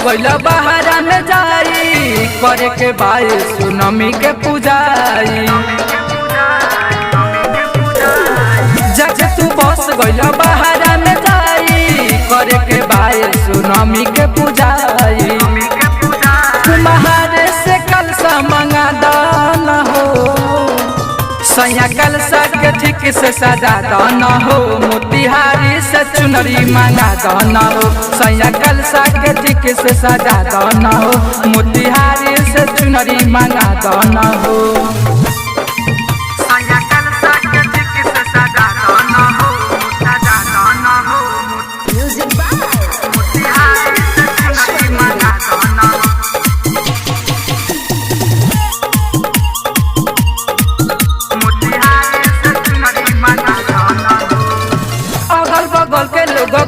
गइल बहारा में जाई करे के बाई सुनमी के पूजाई। जब तू बस गइल बहारा में जाई करे के बाई सुनमी के पूजाई। तुम्हारे से कल सा मंगा दाना हो सैया कल के ठीक से सजा दाना हो। मोतिहारी से चुनरी मांगा दाना हो सैया कल के ठीक से सजा दाना हो। मोतिहारी से चुनरी मांगा दाना हो।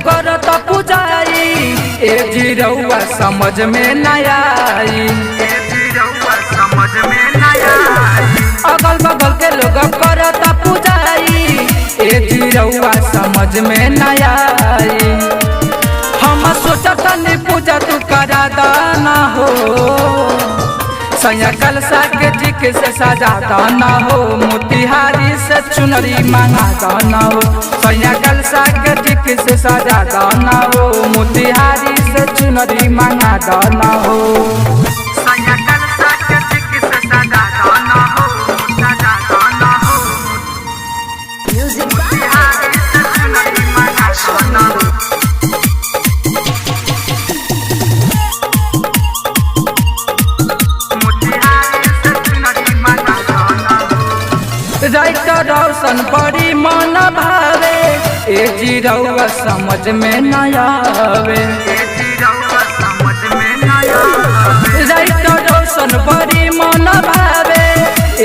करत पूजाई ए जीरौआ समझ में न आई। अगल बगल के लोग करत पूजाई ए जीरौआ समझ में न आई। हम सोचत नहीं पूजा तू करा दाना हो सैया कल के ठीक से सजा दाना हो। मोतिहारी से चुनरी मांगा दाना हो सैया कल के ठीक से सजा दाना हो। मोतिहारी से चुनरी मांगा दाना हो। सैया कल के ठीक से सजा दाना हो सजा दाना हो। मोतिहारी से चुनरी मांगा दाना हो। राइटर रोशन बड़ी मन भावे ए जीरौआ समझ में न आवे। राइटर रोशन बड़ी मन भावे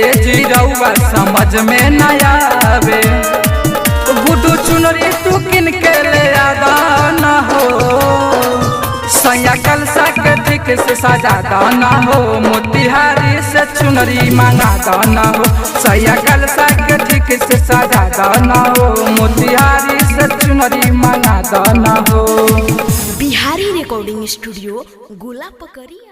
ए जीरौआ समझ में न आवे। गुड्डू चुनरी तू किन के ले आदाना हो सैया कल के ठीक से सजा दाना हो। मोतिहारी से चुनरी मांगा दाना हो सैया कल के ठीक से सजा दाना हो। मोतिहारी से चुनरी मांगा दाना हो। बिहारी रिकॉर्डिंग स्टूडियो गोला पकड़िया।